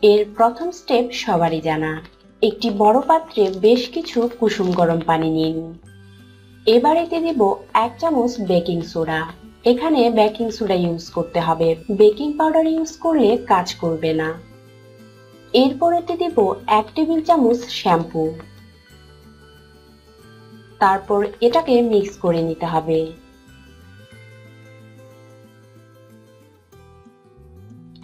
এর প্রথম স্টেপ সবারই জানা। একটি বড় পাত্রে বেশ কিছু কুসুম গরম পানি নিন। এবার এতে দেব 1 চামচ বেকিং সোডা। এখানে বেকিং সোডা ইউজ করতে হবে, বেকিং পাউডার ইউজ করলে কাজ করবে না। এরপর এতে দেব 1 টেবিল চামচ শ্যাম্পু। তারপর এটাকে মিক্স করে নিতে হবে।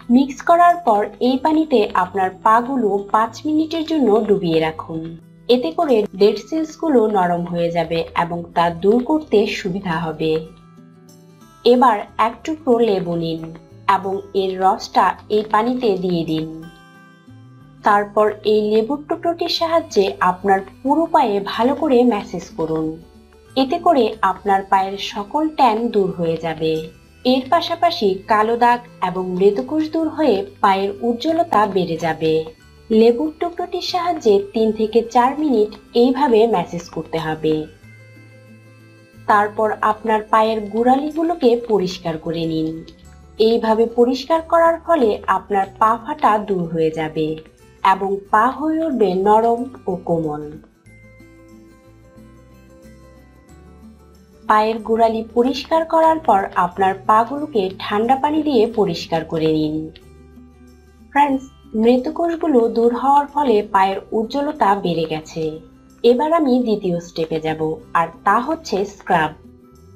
মিক্স করার পর এই পানিতে আপনার পাগুলো 5 মিনিটের জন্য ডুবিয়ে রাখুন। এতে করে ডেড সেলস গুলো নরম হয়ে যাবে এবং তা দূর করতে সুবিধা হবে। এবার 1 টুকরো লেবু নিন এবং এর রসটা এই পানিতে দিয়ে দিন। তারপর এই লেবুর টুকরোটির সাহায্যে আপনার পুরো পায়ে ভালো করে ম্যাসেজ করুন। এতে করে আপনার পায়ের সকল ট্যান দূর হয়ে যাবে। এর পাশাপাশি কালো দাগ এবং মৃতকোষ দূর হয়ে পায়ের উজ্জ্বলতা বেড়ে যাবে। লেবুর টুকরোটির সাহায্যে 3 থেকে 4 মিনিট এইভাবে ম্যাসেজ করতে হবে। তারপর আপনার পায়ের গোড়ালিগুলোকে পরিষ্কার করে নিন। এইভাবে পরিষ্কার করার ফলে আপনার পা ফাটা দূর হয়ে যাবে এবং পা হয়ে উঠবে নরম ও কোমল। পায়ের গোড়ালি পরিষ্কার করার পর আপনার পাগুলোকে ঠান্ডা পানি দিয়ে পরিষ্কার করে নিন। ফ্রেন্ডস, মৃতকোষগুলো দূর হওয়ার ফলে পায়ের উজ্জ্বলতা বেড়ে গেছে। এবার আমি দ্বিতীয় স্টেপে যাব, আর তা হচ্ছে স্ক্রাব।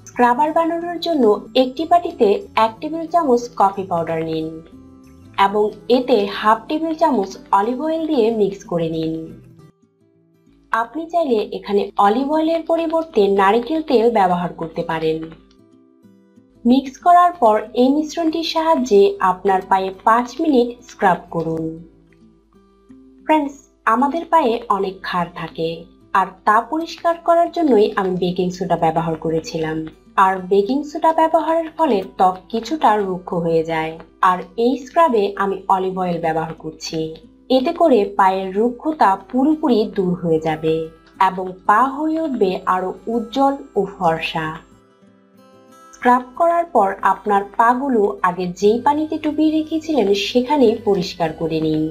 স্ক্রাবার বানানোর জন্য একটি বাটিতে 1 টেবিল চামচ কফি পাউডার নিন এবং এতে 1/2 টেবিল চামচ অলিভ অয়েল দিয়ে মিক্স করে নিন। আপনি চাইলে এখানে অলিভ অয়েলের পরিবর্তে নারকেল তেল ব্যবহার করতে পারেন। মিক্স করার পর এই মিশ্রণটির সাহায্যে আপনার পায়ে 5 মিনিট স্ক্রাব করুন। ফ্রেন্ডস, আমাদের পায়ে অনেক ক্ষার থাকে, আর তা পরিষ্কার করার জন্যই আমি বেকিং সোডা ব্যবহার করেছিলাম। আর বেকিং সোডা ব্যবহারের ফলে ত্বক কিছুটা রুক্ষ হয়ে যায়। আর এই স্ক্রাবে আমি অলিভ অয়েল ব্যবহার করছি। এতে করে পায়ের রুক্ষতা পুরোপুরি দূর হয়ে যাবে এবং পা হয়ে উঠবে আরো উজ্জ্বল ও ফর্সা। স্ক্রাব করার পর আপনার পাগুলো আগে যেই পানিতে ডুবিয়ে রেখেছিলেন সেখানেই পরিষ্কার করে নিন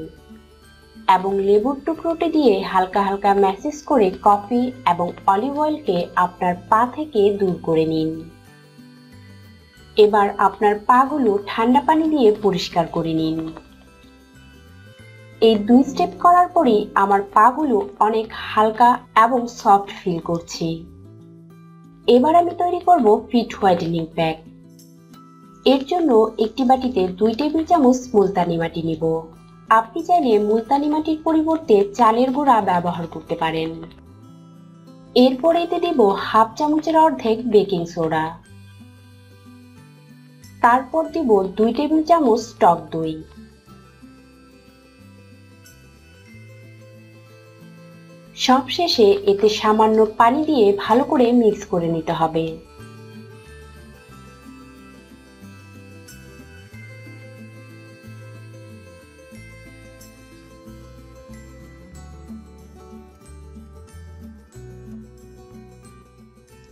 এবং লেবুর টুকরোটি দিয়ে হালকা হালকা ম্যাসেজ করে কফি এবং অলিভ অয়েলকে আপনার পা থেকে দূর করে নিন। এবার আপনার পাগুলো ঠান্ডা পানি দিয়ে পরিষ্কার করে নিন। এই 2 স্টেপ করার পরই আমার পাগুলো অনেক হালকা এবং সফট ফিল করছি। এবার আমি তৈরি করব ফিট হোয়াইটেনিং প্যাক। এর জন্য একটি বাটিতে 2 টেবিল চামচ মুলতানি মাটি নিব। আপনি চাইলে মুলতানি মাটির পরিবর্তে চালের গুঁড়া ব্যবহার করতে পারেন। এরপর এতে দেব 1/2 চামচের অর্ধেক বেকিং সোডা। তারপর দেব 2 টেবিল চামচ টক দই। সবশেষে এতে সামান্য পানি দিয়ে ভালো করে মিক্স করে নিতে হবে।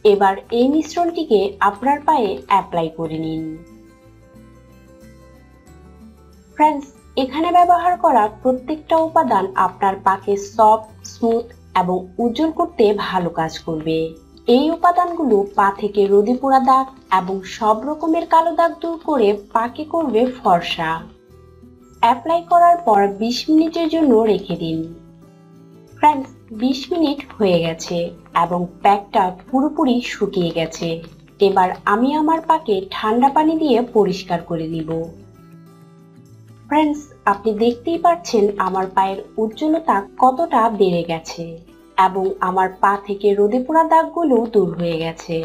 এবার এই মিশ্রণটিকে আপনার পায়ে অ্যাপ্লাই করে নিন। ফ্রেন্ডস, এখানে ব্যবহার করা প্রত্যেকটা উপাদান আপনার পাকে সফট, স্মুথ এবং উজ্জ্বল করতে ভালো কাজ করবে। এই উপাদানগুলো পা থেকে রোদে পোড়া দাগ এবং সব রকমের কালো দাগ দূর করে পাকে করবে ফর্সা। অ্যাপ্লাই করার পর 20 মিনিটের জন্য রেখে দিন। ফ্রেন্ডস, 20 মিনিট হয়ে গেছে এবং প্যাকটা পুরোপুরি শুকিয়ে গেছে। এবার আমি আমার পাকে ঠান্ডা পানি দিয়ে পরিষ্কার করে নিব। ফ্রেন্ডস, আপনি দেখতেই পাচ্ছেন আমার পায়ের উজ্জ্বলতা কতটা বেড়ে গেছে এবং আমার পা থেকে রোদে পোড়া দাগগুলো দূর হয়ে গেছে।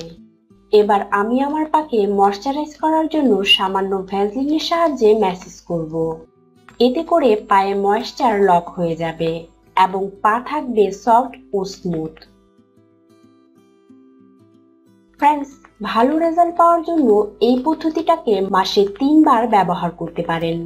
এবার আমি আমার পাকে ময়শ্চারাইজ করার জন্য সামান্য ভ্যাসলিনের সাহায্যে ম্যাসেজ করব। এতে করে পায়ে ময়েশ্চার লক হয়ে যাবে এবং পা থাকবে সফট ও স্মুথ। ফ্রেন্ডস, ভালো রেজাল্ট পাওয়ার জন্য এই পদ্ধতিটাকে মাসে 3 বার ব্যবহার করতে পারেন।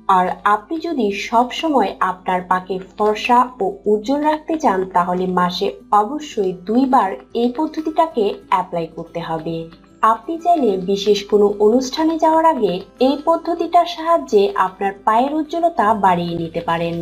আর আপনি যদি সব সময় আপনার পাকে ফর্সা ও উজ্জ্বল রাখতে চান তাহলে মাসে অবশ্যই 2 বার এই পদ্ধতিটাকে অ্যাপ্লাই করতে হবে। আপনি চাইলে বিশেষ কোনো অনুষ্ঠানে যাওয়ার আগে এই পদ্ধতিটার সাহায্যে আপনার পায়ের উজ্জ্বলতা বাড়িয়ে নিতে পারেন।